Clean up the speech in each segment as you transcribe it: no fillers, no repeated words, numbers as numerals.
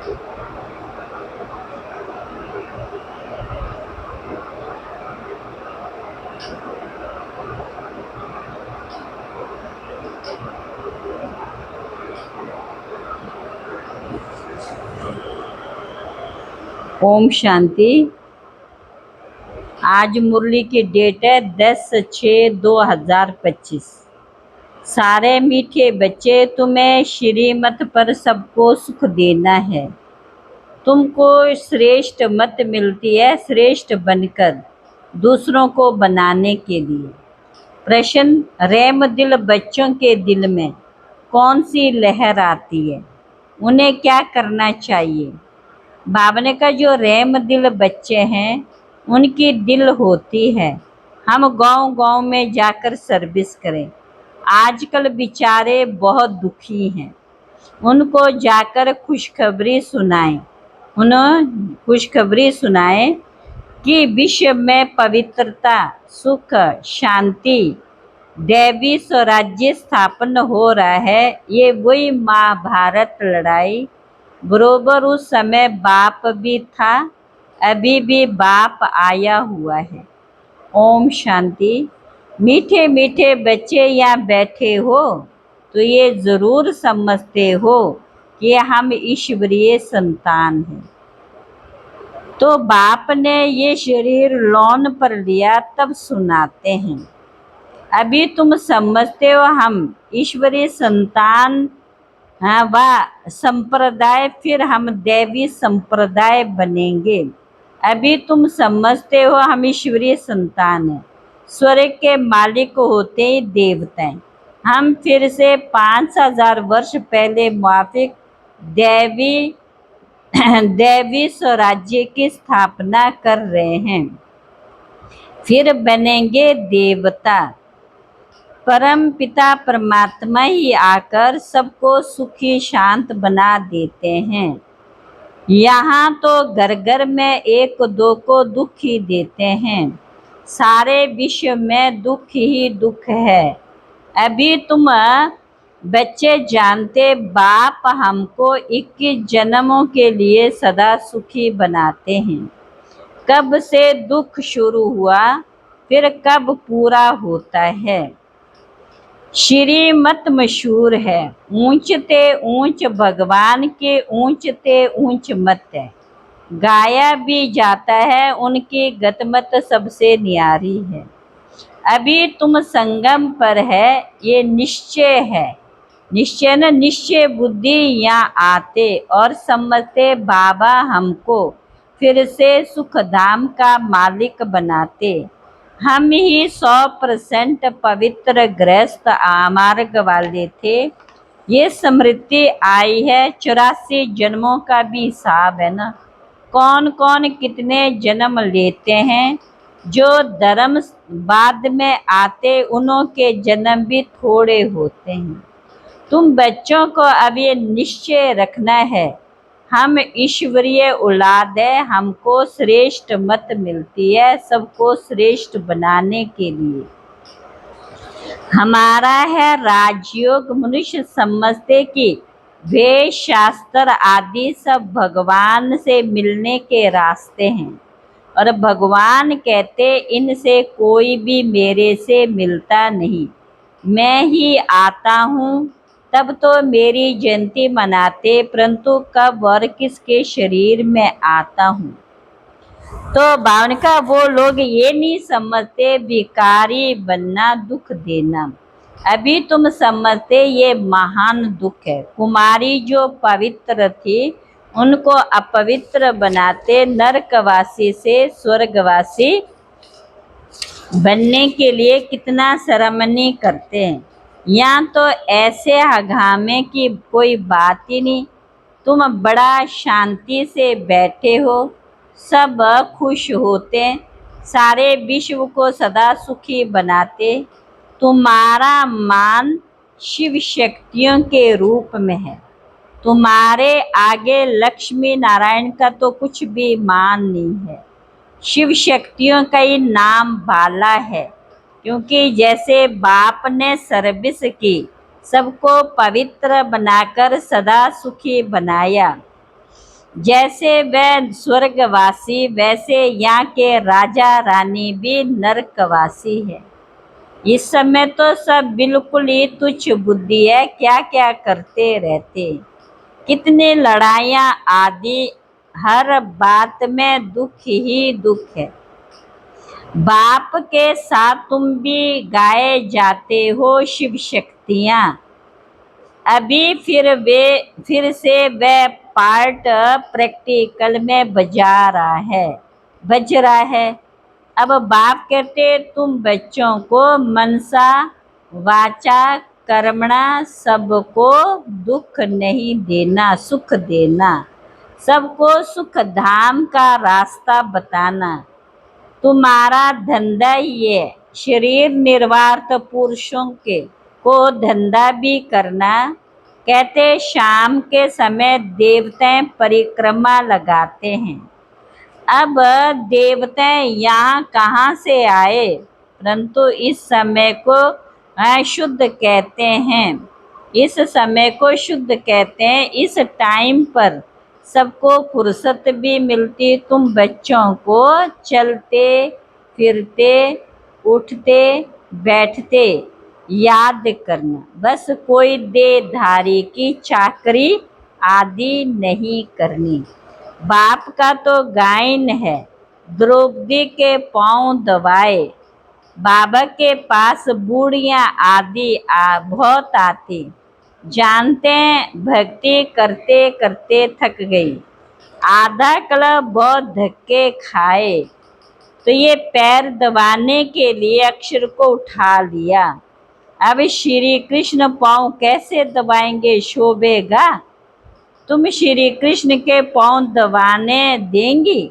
ओम शांति। आज मुरली की डेट है 10/6/2025। सारे मीठे बच्चे, तुम्हें श्रीमत पर सबको सुख देना है। तुमको श्रेष्ठ मत मिलती है श्रेष्ठ बनकर दूसरों को बनाने के लिए। प्रश्न, रहम दिल बच्चों के दिल में कौन सी लहर आती है, उन्हें क्या करना चाहिए? बाबा ने कहा, जो रहम दिल बच्चे हैं उनकी दिल होती है हम गांव-गांव में जाकर सर्विस करें। आजकल बेचारे बहुत दुखी हैं, उनको जाकर खुशखबरी सुनाएं। उन्हें खुशखबरी सुनाएं कि विश्व में पवित्रता, सुख, शांति, दैवी स्वराज्य स्थापन हो रहा है। ये वही महाभारत लड़ाई, बरोबर उस समय बाप भी था, अभी भी बाप आया हुआ है। ओम शांति। मीठे मीठे बच्चे यहाँ बैठे हो तो ये ज़रूर समझते हो कि हम ईश्वरीय संतान हैं। तो बाप ने ये शरीर लोन पर लिया तब सुनाते हैं। अभी तुम समझते हो हम ईश्वरीय संतान व संप्रदाय, फिर हम दैवी संप्रदाय बनेंगे। अभी तुम समझते हो हम ईश्वरीय संतान हैं, स्वर्ग के मालिक होते ही देवताएं। हम फिर से 5000 वर्ष पहले माफिक दैवी स्वराज्य की स्थापना कर रहे हैं, फिर बनेंगे देवता। परम पिता परमात्मा ही आकर सबको सुखी शांत बना देते हैं। यहाँ तो घर घर में एक दो को दुख ही देते हैं, सारे विश्व में दुख ही दुख है। अभी तुम बच्चे जानते, बाप हमको 21 जन्मों के लिए सदा सुखी बनाते हैं। कब से दुख शुरू हुआ, फिर कब पूरा होता है। श्रीमत मशहूर है, ऊंच ते ऊंच भगवान के ऊंच ते ऊंच मत है। गाया भी जाता है, उनकी गतमत सबसे न्यारी है। अभी तुम संगम पर है, ये निश्चय है। निश्चय न निश्चय बुद्धि यहाँ आते और समझते बाबा हमको फिर से सुखधाम का मालिक बनाते। हम ही 100% पवित्र गृहस्थ मार्ग वाले थे। ये स्मृति आई है, 84 जन्मों का भी हिसाब है ना। कौन कौन कितने जन्म लेते हैं, जो धर्म बाद में आते उन्हों के जन्म भी थोड़े होते हैं। तुम बच्चों को अब ये निश्चय रखना है, हम ईश्वरीय औलाद है, हमको श्रेष्ठ मत मिलती है सबको श्रेष्ठ बनाने के लिए। हमारा है राजयोग। मनुष्य समझते कि वेद शास्त्र आदि सब भगवान से मिलने के रास्ते हैं, और भगवान कहते इनसे कोई भी मेरे से मिलता नहीं, मैं ही आता हूँ। तब तो मेरी जयंती मनाते, परंतु कब और किसके शरीर में आता हूँ। तो भावन का वो लोग ये नहीं समझते भिखारी बनना दुख देना। अभी तुम समझते ये महान दुख है। कुमारी जो पवित्र थी उनको अपवित्र बनाते, नरकवासी से स्वर्गवासी बनने के लिए कितना शर्मनी करते हैं। यहाँ तो ऐसे हगामे की कोई बात ही नहीं। तुम बड़ा शांति से बैठे हो, सब खुश होते, सारे विश्व को सदा सुखी बनाते। तुम्हारा मान शिव शक्तियों के रूप में है, तुम्हारे आगे लक्ष्मी नारायण का तो कुछ भी मान नहीं है। शिव शक्तियों का ही नाम बाला है, क्योंकि जैसे बाप ने सर्विस की, सबको पवित्र बनाकर सदा सुखी बनाया। जैसे वह स्वर्गवासी वैसे यहाँ के राजा रानी भी नरकवासी है। इस समय तो सब बिल्कुल ही तुच्छ बुद्धि है, क्या क्या करते रहते, कितनी लड़ाइयाँ आदि, हर बात में दुख ही दुख है। बाप के साथ तुम भी गाए जाते हो शिव शक्तियाँ। अभी फिर से वह पार्ट प्रैक्टिकल में बज रहा है। अब बाप कहते तुम बच्चों को मनसा वाचा कर्मणा सबको दुख नहीं देना, सुख देना, सबको सुख धाम का रास्ता बताना। तुम्हारा धंधा ये शरीर निर्वात पुरुषों के को धंधा भी करना। कहते शाम के समय देवता परिक्रमा लगाते हैं। अब देवता यहाँ कहाँ से आए, परंतु इस समय को शुद्ध कहते हैं। इस समय को शुद्ध कहते हैं। इस टाइम पर सबको फुर्सत भी मिलती, तुम बच्चों को चलते फिरते उठते बैठते याद करना, बस कोई देहधारी की चाकरी आदि नहीं करनी। बाप का तो गायन है, द्रौपदी के पांव दबाए। बाबा के पास बूढ़ियां आदि बहुत आती, जानते हैं भक्ति करते करते थक गई, आधा कला बहुत धक्के खाए, तो ये पैर दबाने के लिए अक्षर को उठा लिया। अब श्री कृष्ण पांव कैसे दबाएंगे, शोभेगा? तुम श्री कृष्ण के पांव दबाने देंगी?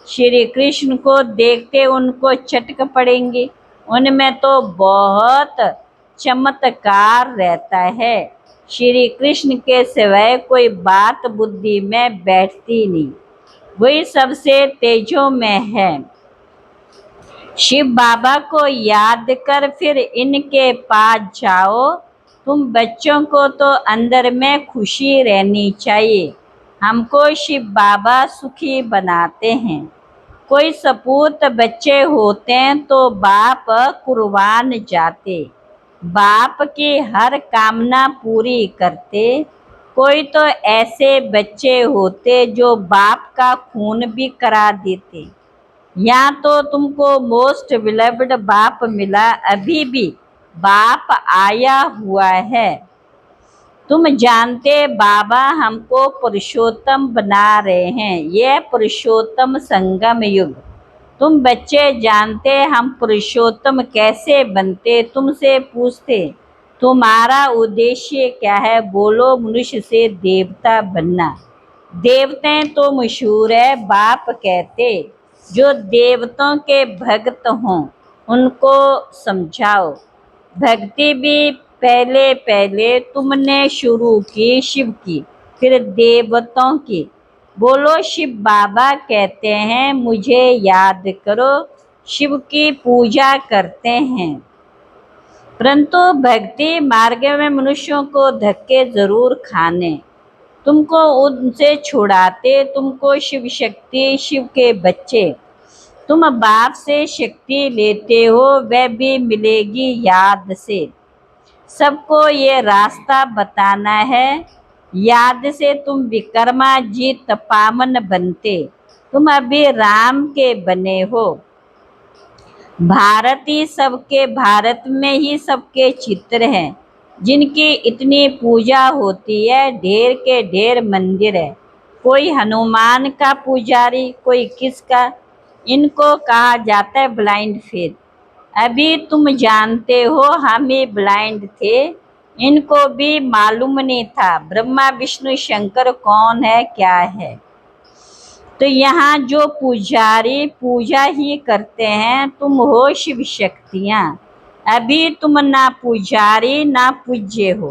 श्री कृष्ण को देखते उनको चटक पड़ेंगी। उनमें तो बहुत चमत्कार रहता है। श्री कृष्ण के सिवाय कोई बात बुद्धि में बैठती नहीं, वही सबसे तेजों में है। शिव बाबा को याद कर फिर इनके पास जाओ। तुम बच्चों को तो अंदर में खुशी रहनी चाहिए। हमको शिव बाबा सुखी बनाते हैं। कोई सपूत बच्चे होते हैं तो बाप कुर्बान जाते, बाप की हर कामना पूरी करते। कोई तो ऐसे बच्चे होते जो बाप का खून भी करा देते। यहाँ तो तुमको मोस्ट बिलव्ड बाप मिला, अभी भी बाप आया हुआ है। तुम जानते बाबा हमको पुरुषोत्तम बना रहे हैं, यह पुरुषोत्तम संगम युग। तुम बच्चे जानते हम पुरुषोत्तम कैसे बनते, तुमसे पूछते तुम्हारा उद्देश्य क्या है, बोलो मनुष्य से देवता बनना। देवताएं तो मशहूर है, बाप कहते जो देवताओं के भक्त हों उनको समझाओ। भक्ति भी पहले पहले तुमने शुरू की शिव की, फिर देवताओं की। बोलो शिव बाबा कहते हैं मुझे याद करो, शिव की पूजा करते हैं। परंतु भक्ति मार्ग में मनुष्यों को धक्के जरूर खाने, तुमको उनसे छुड़ाते। तुमको शिव शक्ति, शिव के बच्चे, तुम बाप से शक्ति लेते हो, वह भी मिलेगी याद से। सबको ये रास्ता बताना है, याद से तुम विक्रमा जी तपामन बनते, तुम अभी राम के बने हो। भारत ही सबके, भारत में ही सबके चित्र हैं जिनकी इतनी पूजा होती है, ढेर के ढेर मंदिर है। कोई हनुमान का पुजारी, कोई किसका, इनको कहा जाता है ब्लाइंड फेथ। अभी तुम जानते हो हम ही ब्लाइंड थे, इनको भी मालूम नहीं था ब्रह्मा विष्णु शंकर कौन है क्या है। तो यहाँ जो पुजारी पूजा ही करते हैं, तुम हो शिव शक्तियाँ। अभी तुम ना पुजारी ना पूज्य हो,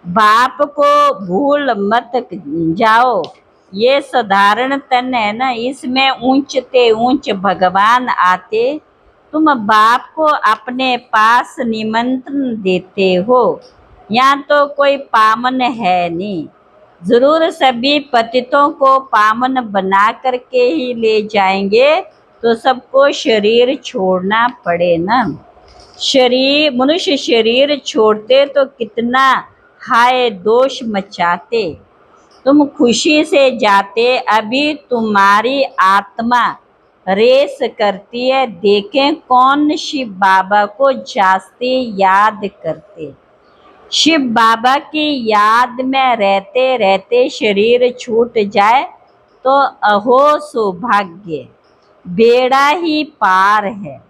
बाप को भूल मत जाओ। ये साधारण तन है ना, इसमें ऊंचते ऊंच भगवान आते, तुम बाप को अपने पास निमंत्रण देते हो। यहाँ तो कोई पामन है नहीं, जरूर सभी पतितों को पावन बना करके ही ले जाएंगे, तो सबको शरीर छोड़ना पड़े ना। शरीर, मनुष्य शरीर छोड़ते तो कितना हाय दोष मचाते। तुम खुशी से जाते, अभी तुम्हारी आत्मा रेस करती है, देखें कौन शिव बाबा को जास्ती याद करते। शिव बाबा की याद में रहते रहते शरीर छूट जाए तो अहो सौभाग्य, बेड़ा ही पार है।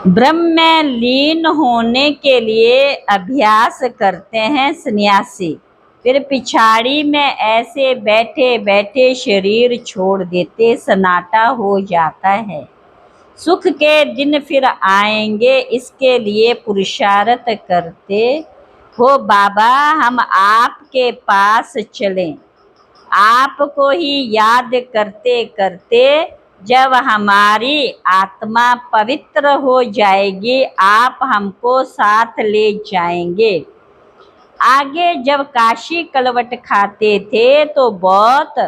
ब्रह्म में लीन होने के लिए अभ्यास करते हैं सन्यासी, फिर पिछाड़ी में ऐसे बैठे बैठे शरीर छोड़ देते, सन्नाटा हो जाता है। सुख के दिन फिर आएंगे, इसके लिए पुरुषार्थ करते हो बाबा, हम आपके पास चलें। आपको ही याद करते करते जब हमारी आत्मा पवित्र हो जाएगी, आप हमको साथ ले जाएंगे। आगे जब काशी कलवट खाते थे तो बहुत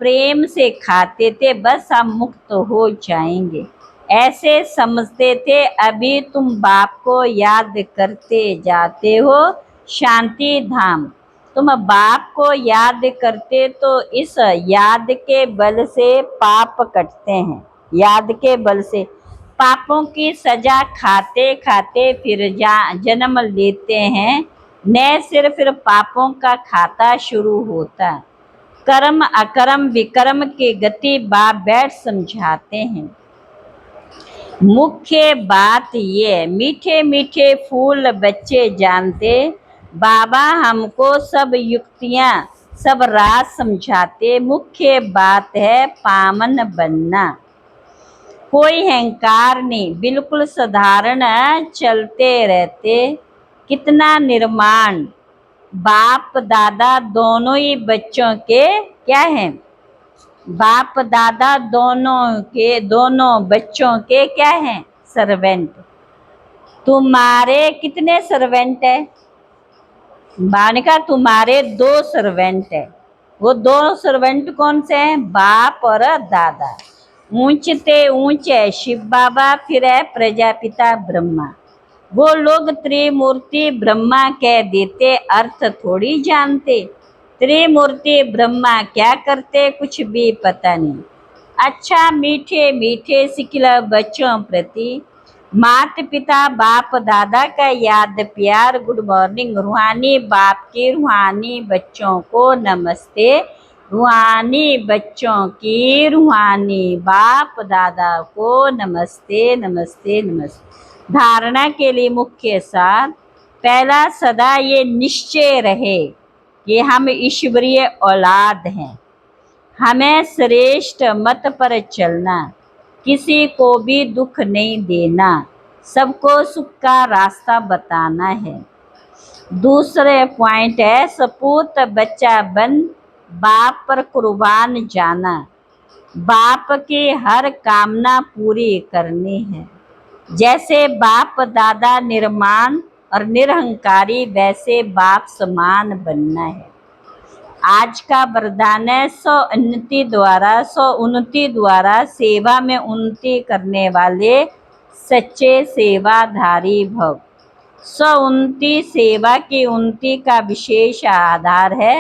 प्रेम से खाते थे, बस हम मुक्त हो जाएंगे ऐसे समझते थे। अभी तुम बाप को याद करते जाते हो शांति धाम। तुम बाप को याद करते तो इस याद के बल से पाप कटते हैं। याद के बल से पापों की सजा खाते खाते फिर जन्म लेते हैं। नए सिर फिर पापों का खाता शुरू होता। कर्म अकर्म विकर्म की गति बाप बैठ समझाते हैं। मुख्य बात ये, मीठे मीठे फूल बच्चे जानते, बाबा हमको सब युक्तियाँ सब राज समझाते। मुख्य बात है पावन बनना, कोई अहंकार नहीं, बिल्कुल साधारण चलते रहते। कितना निर्माण, बाप दादा दोनों ही बच्चों के क्या हैं, बाप दादा दोनों बच्चों के क्या हैं, सर्वेंट। तुम्हारे कितने सर्वेंट है? बाने का तुम्हारे 2 सर्वेंट है। वो 2 सर्वेंट कौन से हैं? बाप और दादा। ऊंचते ऊंचे शिव बाबा, फिर है प्रजापिता ब्रह्मा। वो लोग त्रिमूर्ति ब्रह्मा कह देते, अर्थ थोड़ी जानते। त्रिमूर्ति ब्रह्मा क्या करते कुछ भी पता नहीं। अच्छा मीठे मीठे सिखला बच्चों प्रति माता पिता बाप दादा का याद प्यार, गुड मॉर्निंग। रूहानी बाप की रूहानी बच्चों को नमस्ते। रूहानी बच्चों की रूहानी बाप दादा को नमस्ते नमस्ते नमस्ते। धारणा के लिए मुख्य सार, पहला सदा ये निश्चय रहे कि हम ईश्वरीय औलाद हैं। हमें श्रेष्ठ मत पर चलना, किसी को भी दुख नहीं देना, सबको सुख का रास्ता बताना है। दूसरे पॉइंट है सपूत बच्चा बन बाप पर कुर्बान जाना, बाप की हर कामना पूरी करनी है। जैसे बाप दादा निर्माण और निरहंकारी, वैसे बाप समान बनना है। आज का वरदान है सौ उन्नति द्वारा सेवा में उन्नति करने वाले सच्चे सेवाधारी भव। उन्नति सेवा की उन्नति का विशेष आधार है।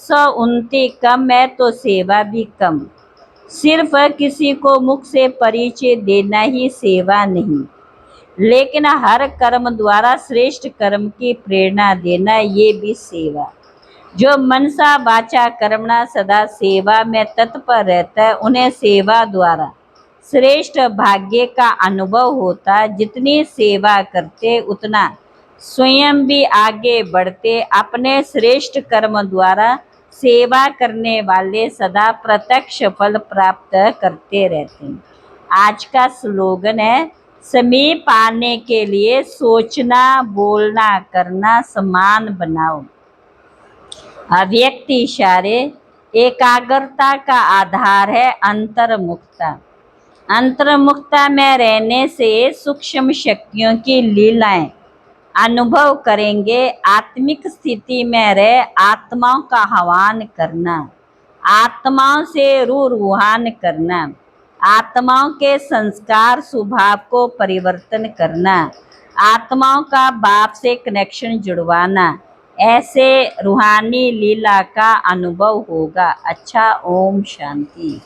उन्नति कम है तो सेवा भी कम। सिर्फ किसी को मुख से परिचय देना ही सेवा नहीं, लेकिन हर कर्म द्वारा श्रेष्ठ कर्म की प्रेरणा देना, ये भी सेवा। जो मनसा वाचा कर्मणा सदा सेवा में तत्पर रहता है, उन्हें सेवा द्वारा श्रेष्ठ भाग्य का अनुभव होता। जितनी सेवा करते उतना स्वयं भी आगे बढ़ते। अपने श्रेष्ठ कर्म द्वारा सेवा करने वाले सदा प्रत्यक्ष फल प्राप्त करते रहते हैं। आज का स्लोगन है, समीप आने के लिए सोचना बोलना करना समान बनाओ। अव्यक्त इशारे, एकाग्रता का आधार है अंतर्मुखता। अंतर्मुखता में रहने से सूक्ष्म शक्तियों की लीलाएं अनुभव करेंगे। आत्मिक स्थिति में रह आत्माओं का आह्वान करना, आत्माओं से रूहान करना, आत्माओं के संस्कार स्वभाव को परिवर्तन करना, आत्माओं का बाप से कनेक्शन जुड़वाना, ऐसे रूहानी लीला का अनुभव होगा। अच्छा, ओम शांति।